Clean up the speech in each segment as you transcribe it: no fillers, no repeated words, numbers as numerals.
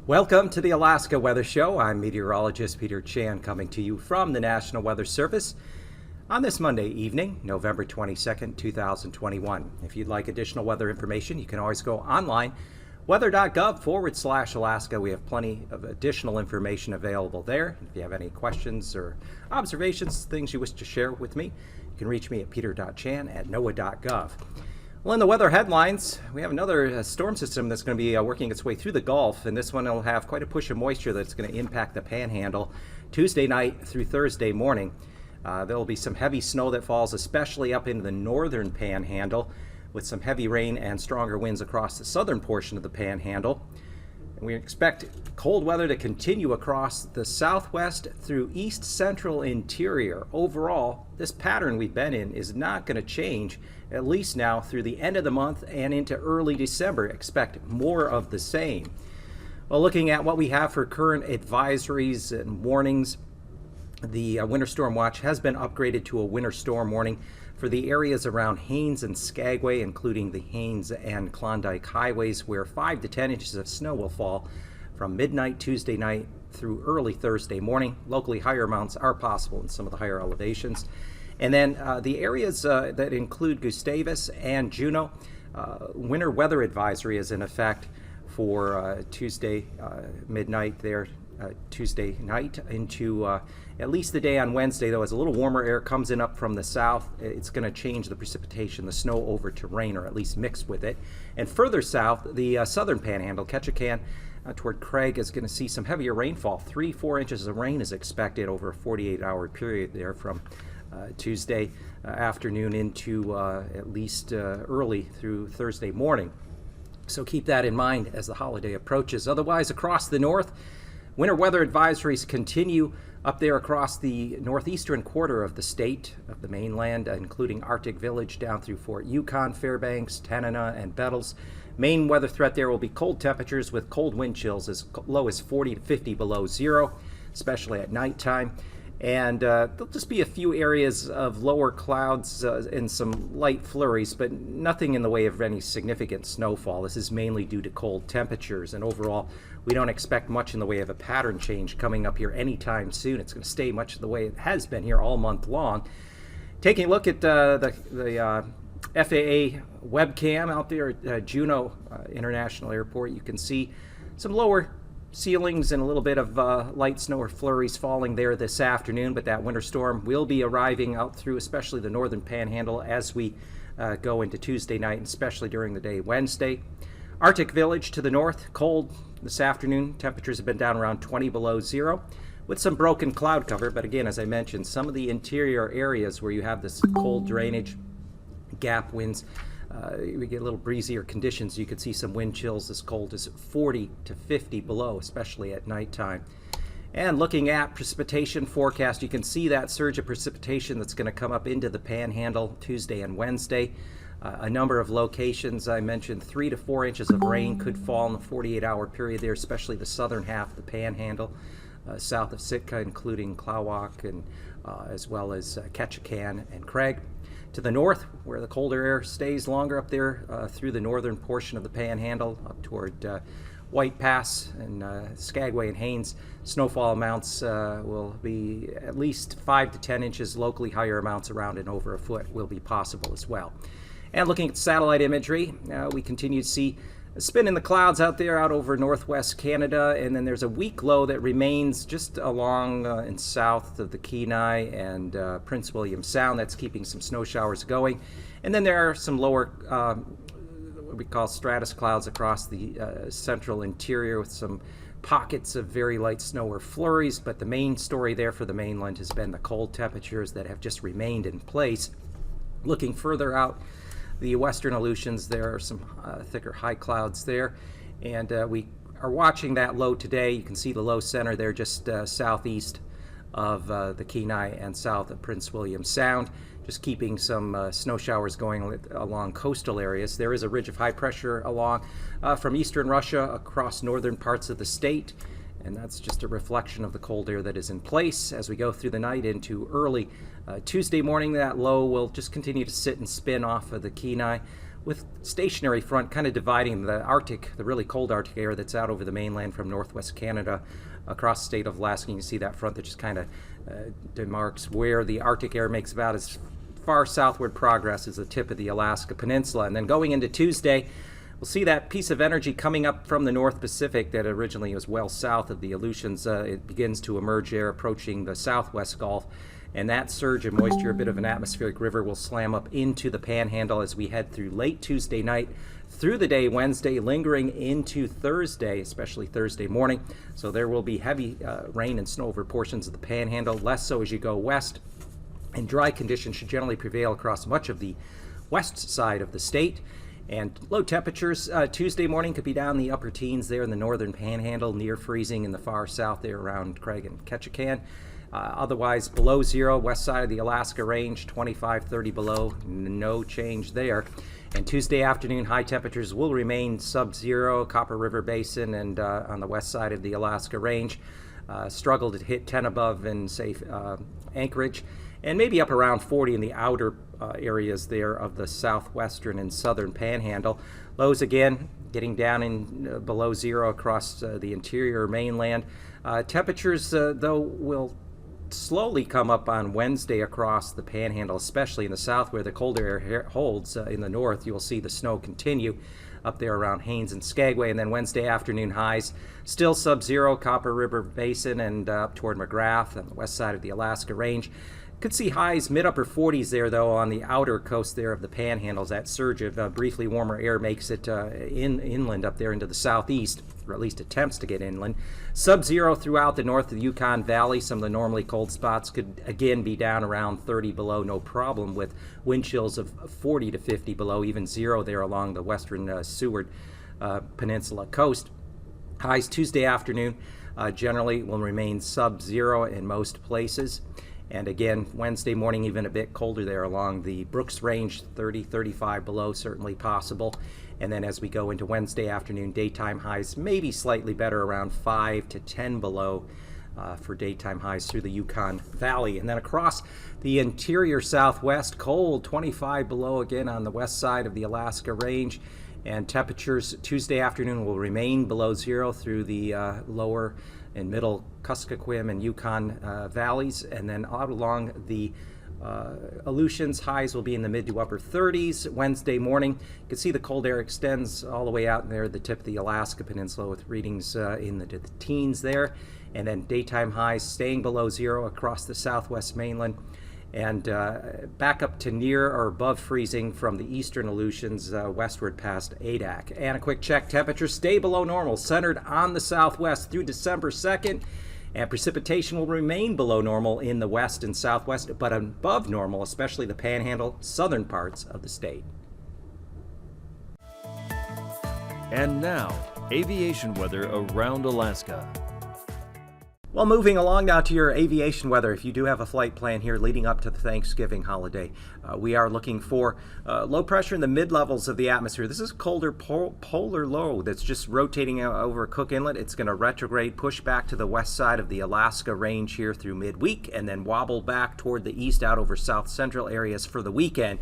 Welcome to the Alaska Weather Show. I'm meteorologist Peter Chan coming to you from the National Weather Service on this Monday evening, November 22nd, 2021. If you'd like additional weather information, you can always go online, weather.gov/Alaska. We have plenty of additional information available there. If you have any questions or observations, things you wish to share with me, you can reach me at peter.chan@noaa.gov. Well, in the weather headlines, we have another storm system that's going to be working its way through the Gulf, and this one will have quite a push of moisture that's going to impact the Panhandle Tuesday night through Thursday morning. There will be some heavy snow that falls, especially up into the northern Panhandle, with some heavy rain and stronger winds across the southern portion of the Panhandle. And we expect cold weather to continue across the southwest through east central interior. Overall, this pattern we've been in is not going to change, at least now through the end of the month and into early December. Expect more of the same. Well, looking at what we have for current advisories and warnings, the winter storm watch has been upgraded to a winter storm warning for the areas around Haines and Skagway, including the Haines and Klondike highways, where 5 to 10 inches of snow will fall from midnight Tuesday night through early Thursday morning. Locally, higher amounts are possible in some of the higher elevations. And then the areas that include Gustavus and Juneau, winter weather advisory is in effect for Tuesday midnight there, Tuesday night into at least the day on Wednesday, though, as a little warmer air comes in up from the south, it's going to change the precipitation, the snow, over to rain, or at least mixed with it. And further south, the southern Panhandle, Ketchikan toward Craig, is going to see some heavier rainfall. 3-4 inches of rain is expected over a 48-hour period there from Tuesday afternoon into at least early through Thursday morning. So keep that in mind as the holiday approaches. Otherwise, across the north, winter weather advisories continue up there across the northeastern quarter of the state, of the mainland, including Arctic Village down through Fort Yukon, Fairbanks, Tanana, and Bettles. Main weather threat there will be cold temperatures with cold wind chills as low as 40 to 50 below zero, especially at nighttime. And there'll just be a few areas of lower clouds and some light flurries, but nothing in the way of any significant snowfall. This is mainly due to cold temperatures, and overall, we don't expect much in the way of a pattern change coming up here anytime soon. It's going to stay much the way it has been here all month long. Taking a look at the FAA webcam out there at Juneau International Airport, you can see some lower ceilings and a little bit of light snow or flurries falling there this afternoon, but that winter storm will be arriving out through especially the northern Panhandle as we go into Tuesday night, and especially during the day Wednesday. Arctic Village to the north, cold this afternoon. Temperatures have been down around 20 below zero with some broken cloud cover, but again, as I mentioned, some of the interior areas where you have this cold drainage, gap winds, we get a little breezier conditions. You could see some wind chills as cold as 40 to 50 below, especially at nighttime. And looking at precipitation forecast, you can see that surge of precipitation that's going to come up into the Panhandle Tuesday and Wednesday. A number of locations, I mentioned 3 to 4 inches of rain could fall in the 48-hour period there, especially the southern half of the Panhandle, south of Sitka, including Klawak, and as well as Ketchikan and Craig. To the north, where the colder air stays longer up there through the northern portion of the Panhandle, up toward White Pass and Skagway and Haines, snowfall amounts will be at least 5 to 10 inches. Locally, higher amounts around and over a foot will be possible as well. And looking at satellite imagery, we continue to see a spin in the clouds out there out over northwest Canada, and then there's a weak low that remains just along and south of the Kenai and Prince William Sound. That's keeping some snow showers going. And then there are some lower what we call stratus clouds across the central interior with some pockets of very light snow or flurries, but the main story there for the mainland has been the cold temperatures that have just remained in place. Looking further out the western Aleutians, there are some thicker high clouds there, and we are watching that low today. You can see the low center there just southeast of the Kenai and south of Prince William Sound, just keeping some snow showers going along coastal areas. There is a ridge of high pressure along from eastern Russia across northern parts of the state, and that's just a reflection of the cold air that is in place. As we go through the night into early Tuesday morning, that low will just continue to sit and spin off of the Kenai with stationary front kind of dividing the Arctic, the really cold Arctic air that's out over the mainland from northwest Canada across the state of Alaska. You can see that front that just kind of demarks where the Arctic air makes about as far southward progress as the tip of the Alaska Peninsula. And then going into Tuesday, we'll see that piece of energy coming up from the North Pacific that originally was well south of the Aleutians. It begins to emerge there, approaching the southwest Gulf. And that surge of moisture, a bit of an atmospheric river, will slam up into the Panhandle as we head through late Tuesday night, through the day Wednesday, lingering into Thursday, especially Thursday morning. So there will be heavy rain and snow over portions of the Panhandle, less so as you go west. And dry conditions should generally prevail across much of the west side of the state. And low temperatures Tuesday morning could be down in the upper teens there in the northern Panhandle, near freezing in the far south there around Craig and Ketchikan. Otherwise below zero, west side of the Alaska Range, 25-30 below, no change there. And Tuesday afternoon, high temperatures will remain sub-zero, Copper River Basin and on the west side of the Alaska Range. Struggle to hit 10 above in, say, Anchorage, and maybe up around 40 in the outer areas there of the southwestern and southern Panhandle. Lows again getting down in below zero across the interior mainland. Temperatures, though, will slowly come up on Wednesday across the Panhandle, especially in the south where the colder air holds. In the north, you'll see the snow continue up there around Haines and Skagway. And then Wednesday afternoon highs still sub-zero, Copper River Basin and up toward McGrath on the west side of the Alaska Range. Could see highs mid-upper 40s there, though, on the outer coast there of the Panhandles. That surge of briefly warmer air makes it inland up there into the southeast, or at least attempts to get inland. Sub-zero throughout the north of the Yukon Valley. Some of the normally cold spots could, again, be down around 30 below, no problem, with wind chills of 40 to 50 below, even zero there along the western Seward Peninsula coast. Highs Tuesday afternoon generally will remain sub-zero in most places. And again, Wednesday morning, even a bit colder there along the Brooks Range, 30, 35 below, certainly possible. And then as we go into Wednesday afternoon, daytime highs maybe slightly better, around 5 to 10 below for daytime highs through the Yukon Valley. And then across the interior southwest, cold, 25 below again on the west side of the Alaska Range. And temperatures Tuesday afternoon will remain below zero through the lower and middle Kuskokwim and Yukon valleys, and then out along the Aleutians, highs will be in the mid to upper 30s. Wednesday morning, you can see the cold air extends all the way out there at the tip of the Alaska Peninsula with readings in the teens there, and then daytime highs staying below zero across the southwest mainland, and back up to near or above freezing from the eastern Aleutians westward past Adak. And a quick check, temperatures stay below normal, centered on the southwest through December 2nd, and precipitation will remain below normal in the west and southwest, but above normal, especially the Panhandle, southern parts of the state. And now, aviation weather around Alaska. Well, moving along now to your aviation weather, if you do have a flight plan here leading up to the Thanksgiving holiday, we are looking for low pressure in the mid-levels of the atmosphere. This is colder polar low that's just rotating over Cook Inlet. It's going to retrograde, push back to the west side of the Alaska Range here through midweek, and then wobble back toward the east out over south central areas for the weekend.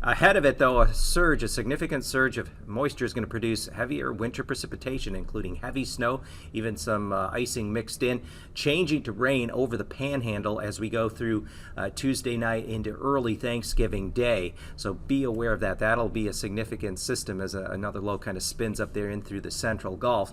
Ahead of it, though, a significant surge of moisture is going to produce heavier winter precipitation, including heavy snow, even some icing mixed in, changing to rain over the Panhandle as we go through Tuesday night into early Thanksgiving Day. So be aware of that. That'll be a significant system as another low kind of spins up there in through the central Gulf.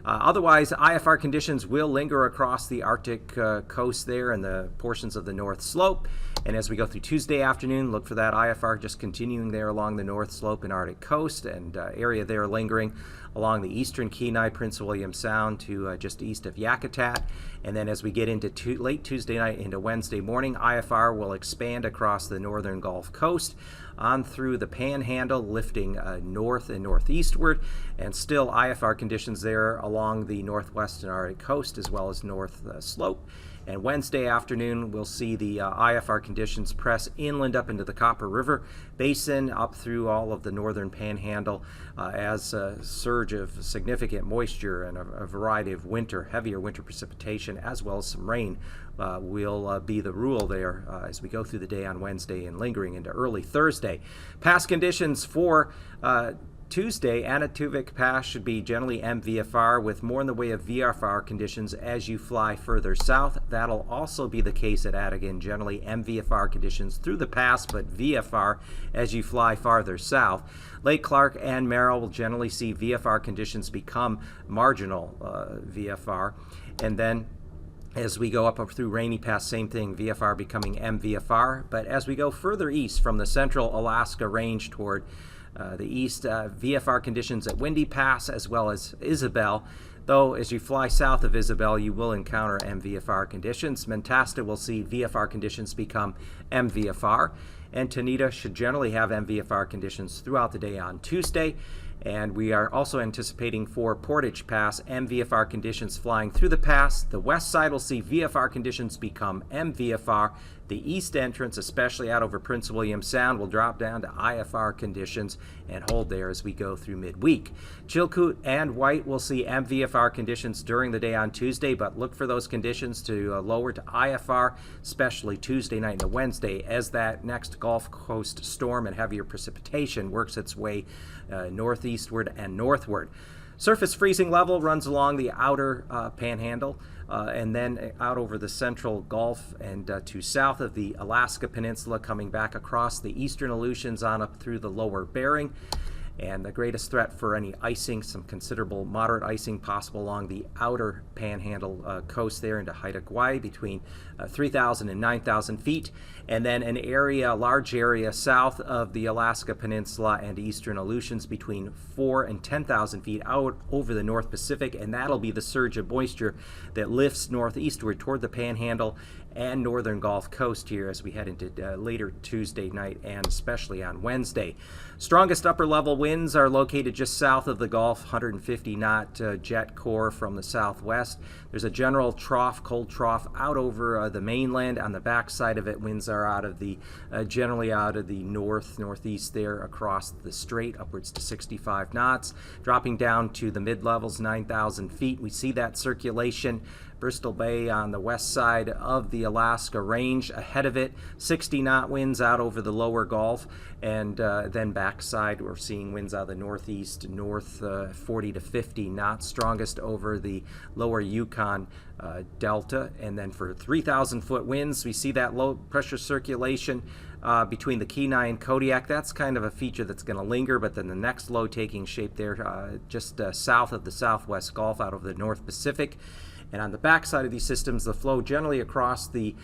Otherwise, IFR conditions will linger across the Arctic coast there and the portions of the North Slope. And as we go through Tuesday afternoon, look for that IFR just continuing there along the North Slope and Arctic coast, and area there lingering along the eastern Kenai, Prince William Sound to just east of Yakutat. And then as we get into late Tuesday night into Wednesday morning, IFR will expand across the northern Gulf Coast on through the Panhandle, lifting north and northeastward, and still IFR conditions there along the northwest and Arctic coast as well as North Slope. And Wednesday afternoon, we'll see the IFR conditions press inland up into the Copper River Basin up through all of the northern panhandle as a surge of significant moisture and a variety of heavier winter precipitation, as well as some rain will be the rule there as we go through the day on Wednesday and lingering into early Thursday. Past conditions for Tuesday, Anaktuvik Pass should be generally MVFR with more in the way of VFR conditions as you fly further south. That'll also be the case at Adigan, generally MVFR conditions through the pass, but VFR as you fly farther south. Lake Clark and Merrill will generally see VFR conditions become marginal VFR. And then as we go up through Rainy Pass, same thing, VFR becoming MVFR. But as we go further east from the central Alaska range toward the east, VFR conditions at Windy Pass as well as Isabel. Though as you fly south of Isabel, you will encounter MVFR conditions. Mentasta will see VFR conditions become MVFR. And Tanita should generally have MVFR conditions throughout the day on Tuesday. And we are also anticipating for Portage Pass MVFR conditions flying through the pass. The west side will see VFR conditions become MVFR. The east entrance, especially out over Prince William Sound, will drop down to IFR conditions and hold there as we go through midweek. Chilkoot and White will see MVFR conditions during the day on Tuesday, but look for those conditions to lower to IFR, especially Tuesday night and Wednesday, as that next Gulf Coast storm and heavier precipitation works its way northeastward and northward. Surface freezing level runs along the outer panhandle and then out over the central Gulf and to south of the Alaska Peninsula, coming back across the eastern Aleutians on up through the lower Bering. And the greatest threat for any icing, some considerable moderate icing possible along the outer panhandle coast there into Haida Gwaii between 3,000 and 9,000 feet. And then an area, large area south of the Alaska Peninsula and eastern Aleutians between 4,000 and 10,000 feet out over the North Pacific. And that'll be the surge of moisture that lifts northeastward toward the panhandle and northern Gulf Coast here as we head into later Tuesday night and especially on Wednesday. Strongest upper level winds are located just south of the Gulf, 150 knot jet core from the southwest. There's a general trough, cold trough out over the mainland. On the backside of it, winds are out of the generally out of the northeast there across the strait, upwards to 65 knots, dropping down to the mid levels, 9,000 feet. We see that circulation. Bristol Bay on the west side of the Alaska Range. Ahead of it, 60 knot winds out over the lower Gulf, and then backside we're seeing winds out of the northeast, north 40 to 50 knots, strongest over the lower Yukon Delta. And then for 3,000 foot winds, we see that low pressure circulation between the Kenai and Kodiak. That's kind of a feature that's going to linger, but then the next low taking shape there just south of the southwest Gulf out over the North Pacific. And on the backside of these systems, the flow generally across the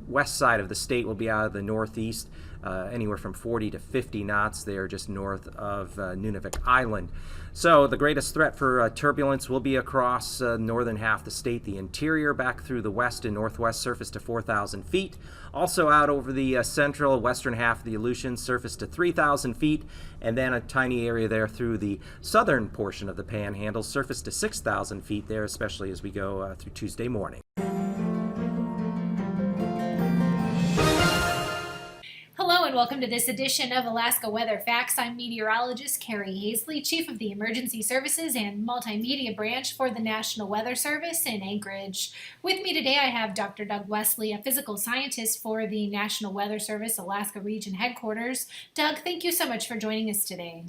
west side of the state will be out of the northeast, anywhere from 40 to 50 knots there just north of Nunavik Island. So the greatest threat for turbulence will be across northern half the state, the interior, back through the west and northwest, surface to 4,000 feet. Also out over the central western half of the Aleutians, surface to 3,000 feet, and then a tiny area there through the southern portion of the Panhandle, surface to 6,000 feet there, especially as we go through Tuesday morning. Hello and welcome to this edition of Alaska Weather Facts. I'm meteorologist Carrie, Haisley, Chief of the Emergency Services and Multimedia Branch for the National Weather Service in Anchorage. With me today I have Dr. Doug Wesley, a physical scientist for the National Weather Service Alaska Region Headquarters. Doug, thank you so much for joining us today.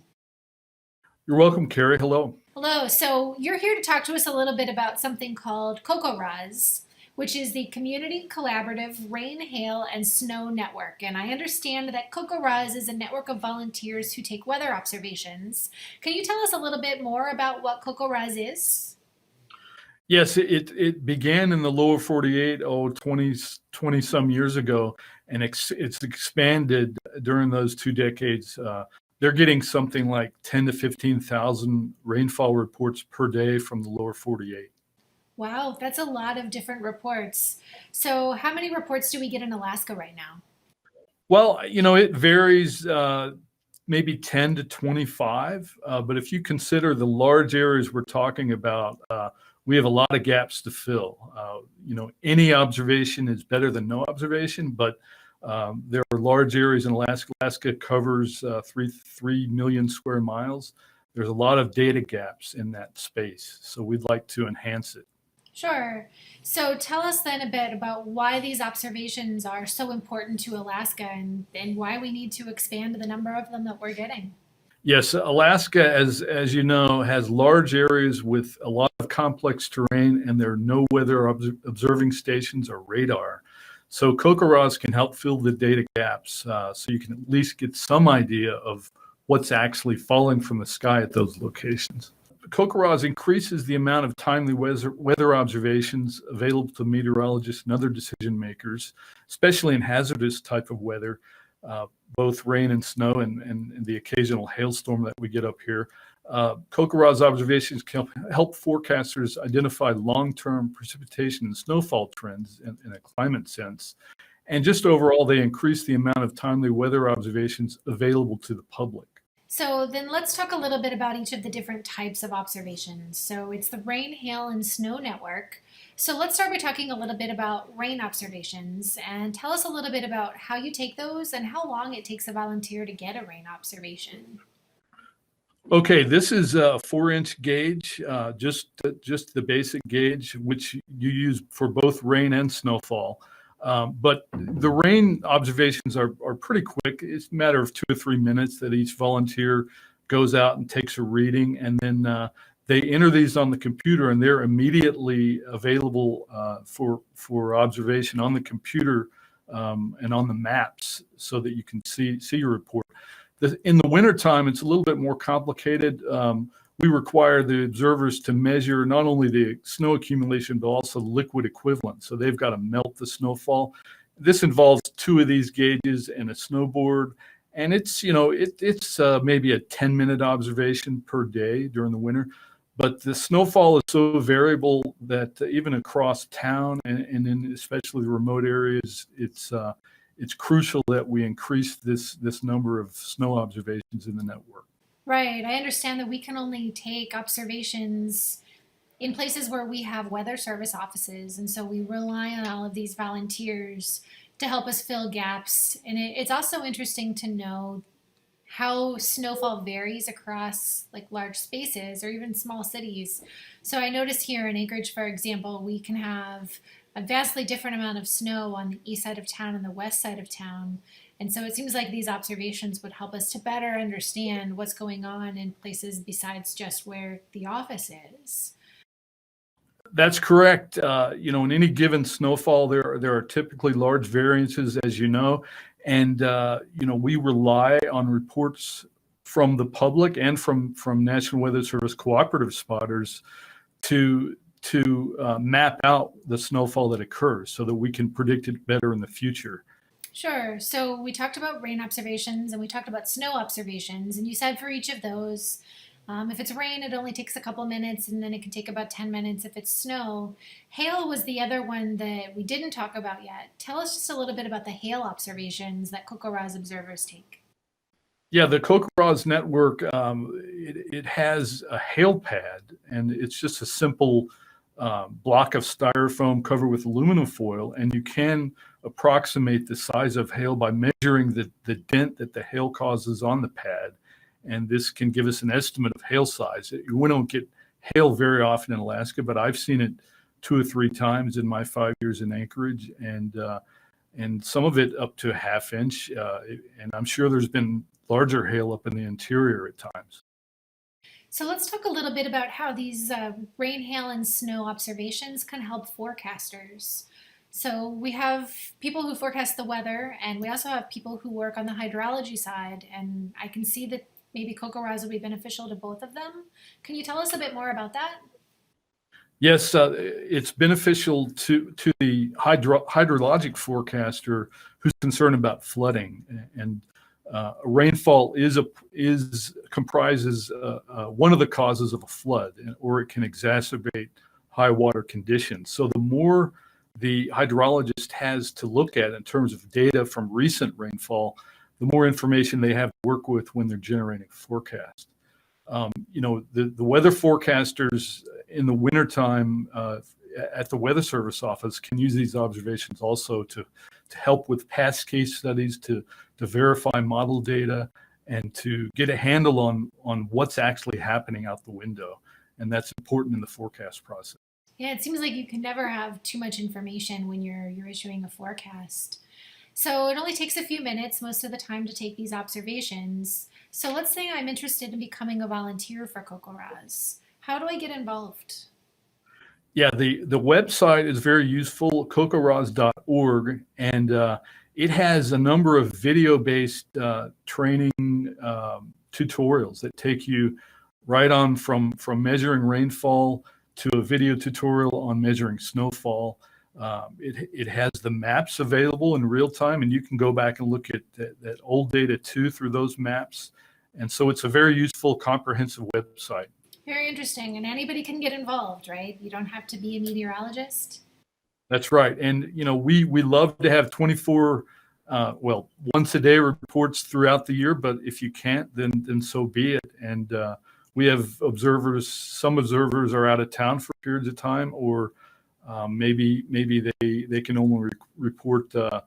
You're welcome, Carrie. Hello. Hello. So you're here to talk to us a little bit about something called AKwx, which is the Community Collaborative Rain, Hail, and Snow Network. And I understand that AKwx is a network of volunteers who take weather observations. Can you tell us a little bit more about what AKwx is? Yes, it began in the lower 48, 20 some years ago, and it's expanded during those 2 decades. They're getting something like 10 to 15,000 rainfall reports per day from the lower 48. Wow, that's a lot of different reports. So how many reports do we get in Alaska right now? Well, it varies, maybe 10 to 25. But if you consider the large areas we're talking about, we have a lot of gaps to fill. Any observation is better than no observation, but There are large areas in Alaska. Alaska covers 3 million square miles. There's a lot of data gaps in that space, so we'd like to enhance it. Sure. So tell us then a bit about why these observations are so important to Alaska and why we need to expand the number of them that we're getting. Yes, Alaska, as you know, has large areas with a lot of complex terrain, and there are no weather observing stations or radar. So AKwx can help fill the data gaps, so you can at least get some idea of what's actually falling from the sky at those locations. AKwx increases the amount of timely weather observations available to meteorologists and other decision makers, especially in hazardous type of weather, both rain and snow and the occasional hailstorm that we get up here. AKwx observations can help forecasters identify long-term precipitation and snowfall trends in a climate sense. And just overall, they increase the amount of timely weather observations available to the public. So then let's talk a little bit about each of the different types of observations. So it's the rain, hail, and snow network. So let's start by talking a little bit about rain observations and tell us a little bit about how you take those and how long it takes a volunteer to get a rain observation. Okay, this is a 4-inch gauge, just the basic gauge, which you use for both rain and snowfall. But the rain observations are pretty quick. It's a matter of 2 or 3 minutes that each volunteer goes out and takes a reading, and then they enter these on the computer, and they're immediately available for observation on the computer and on the maps, so that you can see your report. In the wintertime, it's a little bit more complicated. We require the observers to measure not only the snow accumulation, but also liquid equivalent. So they've got to melt the snowfall. This involves 2 of these gauges and a snowboard. And it's maybe a 10-minute observation per day during the winter. But the snowfall is so variable that even across town and in especially the remote areas, it's crucial that we increase this number of snow observations in the network. Right. I understand that we can only take observations in places where we have weather service offices. And so we rely on all of these volunteers to help us fill gaps. And it's also interesting to know how snowfall varies across like large spaces or even small cities. So I notice here in Anchorage, for example, we can have a vastly different amount of snow on the east side of town and the west side of town. And so it seems like these observations would help us to better understand what's going on in places besides just where the office is. That's correct. In any given snowfall, there are typically large variances, as you know, and we rely on reports from the public and from National Weather Service cooperative spotters to map out the snowfall that occurs so that we can predict it better in the future. Sure. So we talked about rain observations and we talked about snow observations, and you said for each of those, if it's rain, it only takes a couple minutes, and then it can take about 10 minutes if it's snow. Hail was the other one that we didn't talk about yet. Tell us just a little bit about the hail observations that AKwx observers take. Yeah, the AKwx network, it has a hail pad, and it's just a simple block of styrofoam covered with aluminum foil, and you can approximate the size of hail by measuring the dent that the hail causes on the pad. And this can give us an estimate of hail size. We don't get hail very often in Alaska, but I've seen it 2 or 3 times in my 5 years in Anchorage, and some of it up to a ½ inch. And I'm sure there's been larger hail up in the interior at times. So let's talk a little bit about how these rain, hail, and snow observations can help forecasters. So we have people who forecast the weather, and we also have people who work on the hydrology side, and I can see that maybe AKwx will be beneficial to both of them. Can you tell us a bit more about that? Yes, it's beneficial to the hydrologic forecaster who's concerned about flooding, and rainfall comprises one of the causes of a flood, or it can exacerbate high water conditions. So the more the hydrologist has to look at in terms of data from recent rainfall, the more information they have to work with when they're generating a forecast. The weather forecasters in the wintertime, at the Weather Service office can use these observations also to help with past case studies, to verify model data, and to get a handle on what's actually happening out the window. And that's important in the forecast process. Yeah, it seems like you can never have too much information when you're issuing a forecast. So it only takes a few minutes most of the time to take these observations. So let's say I'm interested in becoming a volunteer for CocoRa's. How do I get involved? Yeah, the website is very useful, cocoras.org, and it has a number of video-based training tutorials that take you right on from measuring rainfall to a video tutorial on measuring snowfall. It has the maps available in real time, and you can go back and look at that old data too through those maps. And so it's a very useful, comprehensive website. Very interesting. And anybody can get involved, right? You don't have to be a meteorologist. That's right. And, we love to have 24, once a day reports throughout the year, but if you can't, then so be it. And we have observers, some observers are out of town for periods of time, or maybe they can only report, a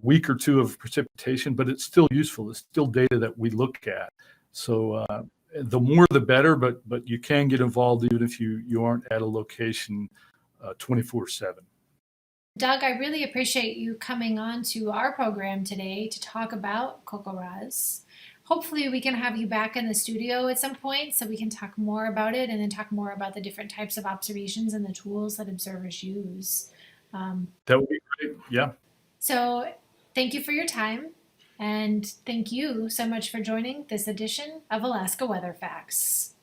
week or two of precipitation, but it's still useful. It's still data that we look at. So the more the better, but you can get involved even if you aren't at a location 24/7. Doug, I really appreciate you coming on to our program today to talk about CocoRa's. Hopefully we can have you back in the studio at some point so we can talk more about it and then talk more about the different types of observations and the tools that observers use. That would be great. Yeah. So thank you for your time, and thank you so much for joining this edition of Alaska Weather Facts.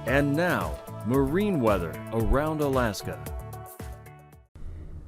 And now, marine weather around Alaska.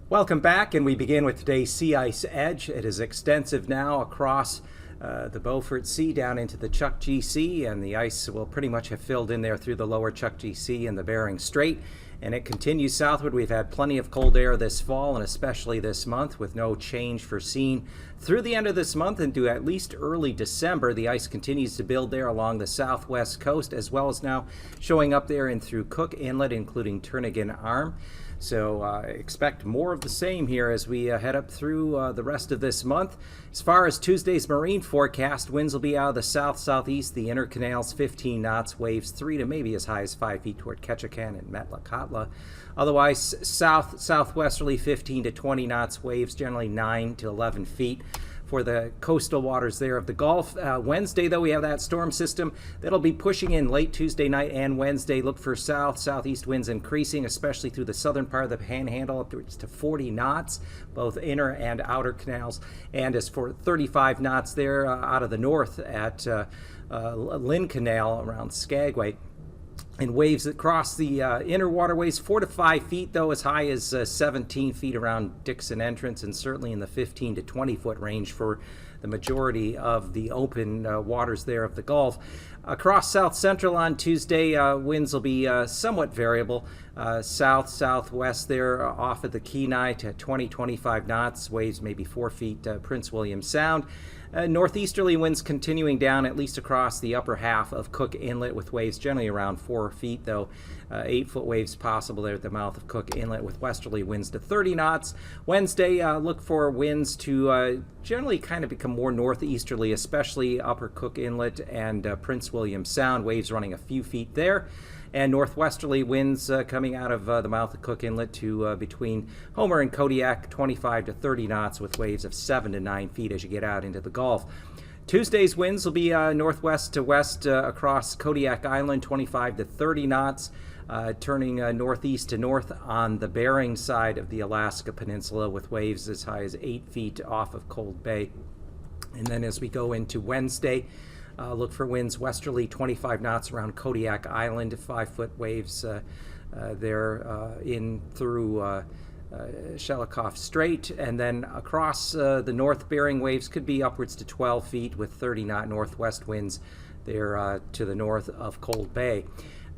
Welcome back, and we begin with today's sea ice edge. It is extensive now across the Beaufort Sea down into the Chukchi Sea, and the ice will pretty much have filled in there through the lower Chukchi Sea and the Bering Strait, and it continues southward. We've had plenty of cold air this fall, and especially this month, with no change foreseen through the end of this month into at least early December. The ice continues to build there along the southwest coast, as well as now showing up there and through Cook Inlet, including Turnagain Arm. So expect more of the same here as we head up through the rest of this month. As far as Tuesday's marine forecast, winds will be out of the south-southeast, the inner canals 15 knots, waves 3 to maybe as high as 5 feet toward Ketchikan and Metlakatla. Otherwise, southwesterly 15 to 20 knots, waves generally 9 to 11 feet. For the coastal waters there of the Gulf. Wednesday, though, we have that storm system that'll be pushing in late Tuesday night and Wednesday. Look for southeast winds increasing, especially through the southern part of the Panhandle, up to 40 knots, both inner and outer canals. And as for 35 knots there out of the north at Lynn Canal around Skagway. And waves that cross the inner waterways 4 to 5 feet, though, as high as 17 feet around Dixon Entrance, and certainly in the 15 to 20 foot range for the majority of the open waters there of the Gulf. Across south central on Tuesday, winds will be somewhat variable. Southwest there off of the Kenai to 20-25 knots, waves maybe 4 feet, Prince William Sound. Northeasterly winds continuing down at least across the upper half of Cook Inlet, with waves generally around 4 feet, though 8-foot waves possible there at the mouth of Cook Inlet, with westerly winds to 30 knots. Wednesday, look for winds to generally kind of become more northeasterly, especially upper Cook Inlet and Prince William Sound, waves running a few feet there. And northwesterly winds coming out of the mouth of Cook Inlet to between Homer and Kodiak, 25 to 30 knots, with waves of 7 to 9 feet as you get out into the Gulf. Tuesday's winds will be northwest to west across Kodiak Island, 25 to 30 knots, turning northeast to north on the Bering side of the Alaska Peninsula, with waves as high as 8 feet off of Cold Bay. And then as we go into Wednesday, look for winds westerly 25 knots around Kodiak Island, 5-foot waves there in through Shelikof Strait, and then across the North Bering, waves could be upwards to 12 feet with 30-knot northwest winds there to the north of Cold Bay.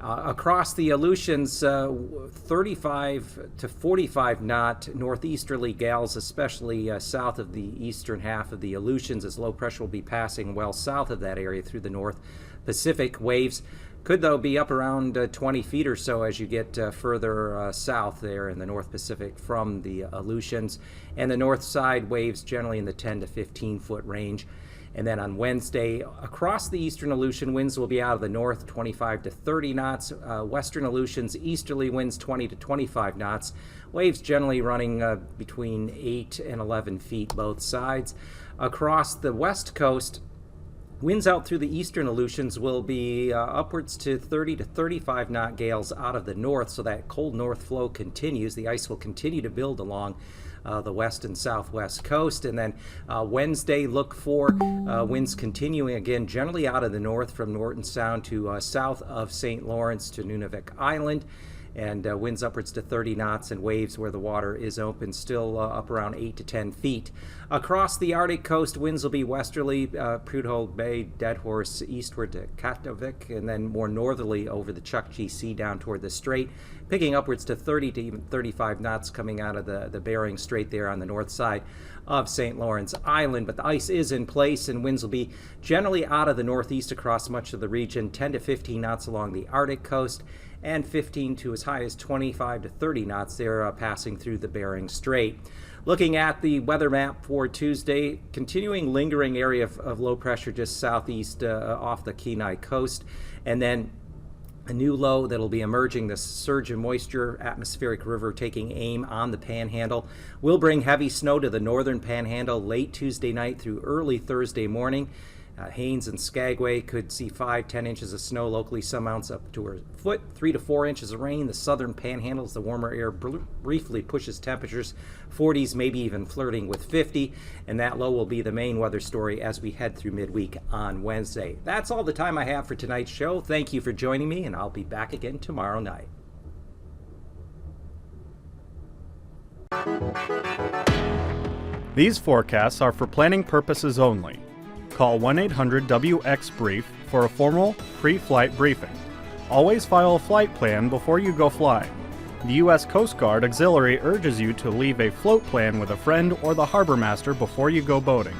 Across the Aleutians, 35 to 45 knot northeasterly gales, especially south of the eastern half of the Aleutians, as low pressure will be passing well south of that area through the North Pacific. Waves could, though, be up around 20 feet or so as you get further south there in the North Pacific from the Aleutians. And the north side waves generally in the 10 to 15 foot range. And then on Wednesday, across the eastern Aleutian, winds will be out of the north, 25 to 30 knots. Western Aleutians, easterly winds 20 to 25 knots. Waves generally running between 8 and 11 feet both sides. Across the west coast, winds out through the eastern Aleutians will be upwards to 30 to 35 knot gales out of the north, so that cold north flow continues. The ice will continue to build along the west and southwest coast. And then Wednesday, look for winds continuing again generally out of the north from Norton Sound to south of St. Lawrence to Nunavik Island, and winds upwards to 30 knots, and waves where the water is open still up around 8 to 10 feet. Across the Arctic coast, winds will be westerly, Prudhoe Bay, Dead Horse, eastward to Katovik, and then more northerly over the Chukchi Sea down toward the strait, picking upwards to 30 to even 35 knots coming out of the Bering Strait there on the north side of St. Lawrence Island. But the ice is in place, and winds will be generally out of the northeast across much of the region, 10 to 15 knots along the Arctic coast, and 15 to as high as 25 to 30 knots there passing through the Bering Strait. Looking at the weather map for Tuesday, continuing lingering area of low pressure just southeast off the Kenai coast, and then a new low that'll be emerging, this surge of moisture, atmospheric river taking aim on the Panhandle, will bring heavy snow to the northern Panhandle late Tuesday night through early Thursday morning. Haines and Skagway could see 5-10 inches of snow locally, some mounts up to a foot, 3 to 4 inches of rain. The southern Panhandle, as the warmer air briefly pushes temperatures 40s, maybe even flirting with 50, and that low will be the main weather story as we head through midweek on Wednesday. That's all the time I have for tonight's show. Thank you for joining me, and I'll be back again tomorrow night. These forecasts are for planning purposes only. Call 1-800-WX-BRIEF for a formal pre-flight briefing. Always file a flight plan before you go flying. The U.S. Coast Guard Auxiliary urges you to leave a float plan with a friend or the harbor master before you go boating.